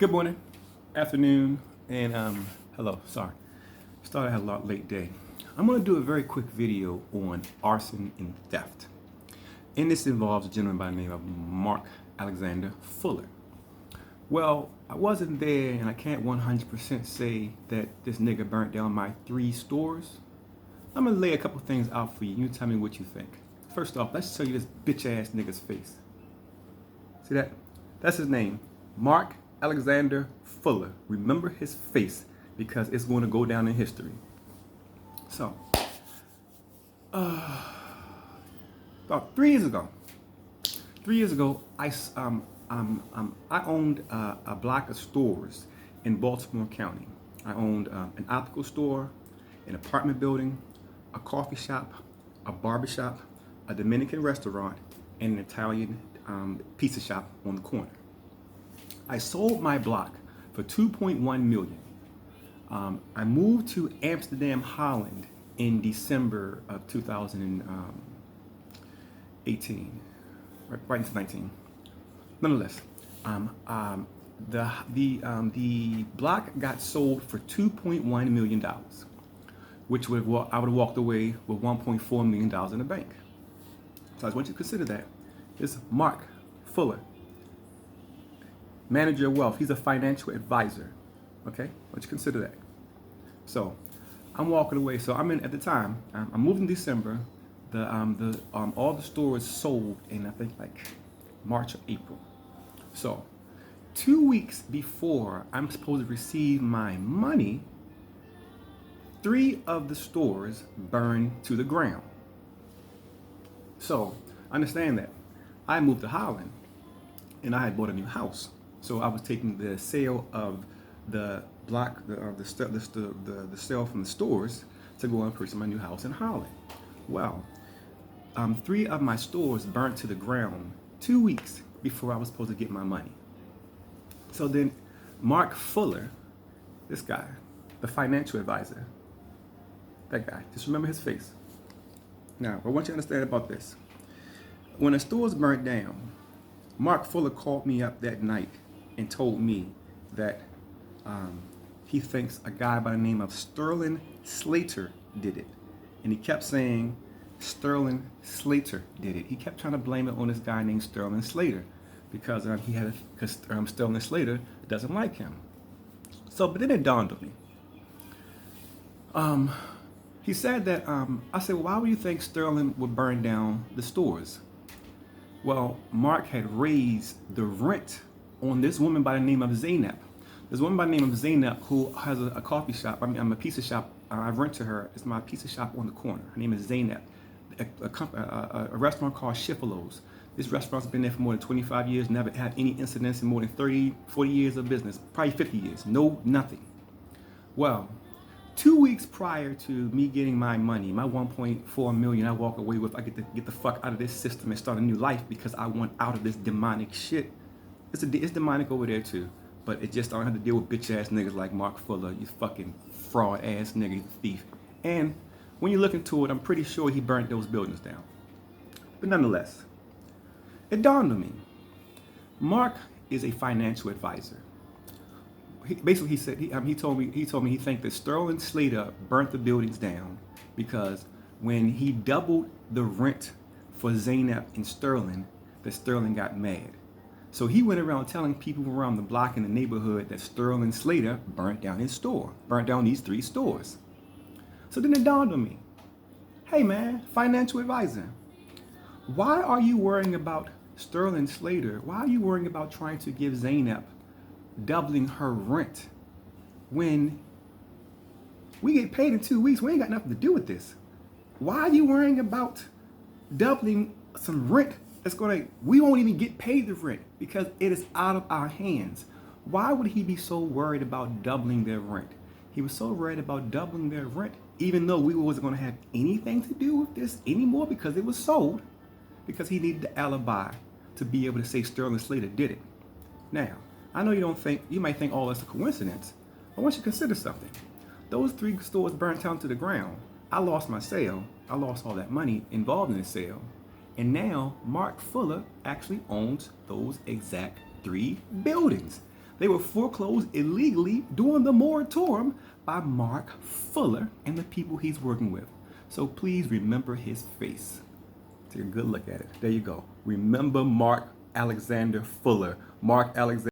Good morning, afternoon, and hello. Sorry, started had a lot late day. I'm going to do a very quick video on arson and theft, and this involves a gentleman by the name of Mark Alexander Fuller. Well, I wasn't there, and I can't 100% say that this nigga burnt down my 3 stores. I'm gonna lay a couple things out for you. You tell me what you think. First off, let's show you this bitch ass nigga's face. See that? That's his name, Mark Alexander Fuller. Remember his face because it's going to go down in history. So, about 3 years ago, I owned a block of stores in Baltimore County. I owned an optical store, an apartment building, a coffee shop, a barbershop, a Dominican restaurant, and an Italian pizza shop on the corner. I sold my block for $2.1 million. I moved to Amsterdam, Holland in December of 2018, right into 19. Nonetheless, the block got sold for $2.1 million, which I would have walked away with $1.4 million in the bank. So I want you to consider that. This is Mark Fuller, manager of wealth. He's a financial advisor. Okay, I want you to consider that. So I'm walking away. So I'm in at the time. I moved in December. All the stores sold in I think like March or April. So 2 weeks before I'm supposed to receive my money, 3 of the stores burned to the ground. So understand that I moved to Holland and I had bought a new house. So I was taking the sale of the block, the sale from the stores to go and purchase my new house in Holland. Well, 3 of my stores burnt to the ground 2 weeks before I was supposed to get my money. So then Mark Fuller, this guy, the financial advisor, that guy, just remember his face. Now, I want you to understand about this. When the stores burnt down, Mark Fuller called me up that night and told me that he thinks a guy by the name of Sterling Slater did it. And he kept saying, Sterling Slater did it. He kept trying to blame it on this guy named Sterling Slater because Sterling Slater doesn't like him. So, but then it dawned on me. He said that, I said, well, why would you think Sterling would burn down the stores? Well, Mark had raised the rent on this woman by the name of Zainab. This woman by the name of Zainab who has a coffee shop. I'm a pizza shop. I rent to her. It's my pizza shop on the corner. Her name is Zainab. A restaurant called Shiffelos. This restaurant's been there for more than 25 years, never had any incidents in more than 30, 40 years of business, probably 50 years. No, nothing. Well, 2 weeks prior to me getting my money, my 1.4 million, I walk away with. I get the fuck out of this system and start a new life because I want out of this demonic shit. It's demonic over there too, but it just I don't have to deal with bitch ass niggas like Mark Fuller, you fucking fraud ass nigga, you thief. And when you look into it, I'm pretty sure he burnt those buildings down. But nonetheless, it dawned on me. Mark is a financial advisor. He told me he think that Sterling Slater burnt the buildings down because when he doubled the rent for Zainab and Sterling, that Sterling got mad. So he went around telling people around the block in the neighborhood that Sterling Slater burnt down his store, burnt down these 3 stores. So then it dawned on me, hey man, financial advisor, why are you worrying about Sterling Slater? Why are you worrying about trying to give Zainab doubling her rent when we get paid in 2 weeks? We ain't got nothing to do with this. Why are you worrying about doubling some rent we won't even get paid the rent because it is out of our hands? Why would he be so worried about doubling their rent? He was so worried about doubling their rent even though we wasn't going to have anything to do with this anymore because it was sold, because he needed the alibi to be able to say Sterling Slater did it. Now, I know you might think, oh, that's a coincidence. I want you to consider something. Those 3 stores burnt down to the ground. I lost my sale. I lost all that money involved in the sale. And now Mark Fuller actually owns those exact 3 buildings. They were foreclosed illegally during the moratorium by Mark Fuller and the people he's working with. So please remember his face. Take a good look at it. There you go. Remember Mark Alexander Fuller. Mark Alexander.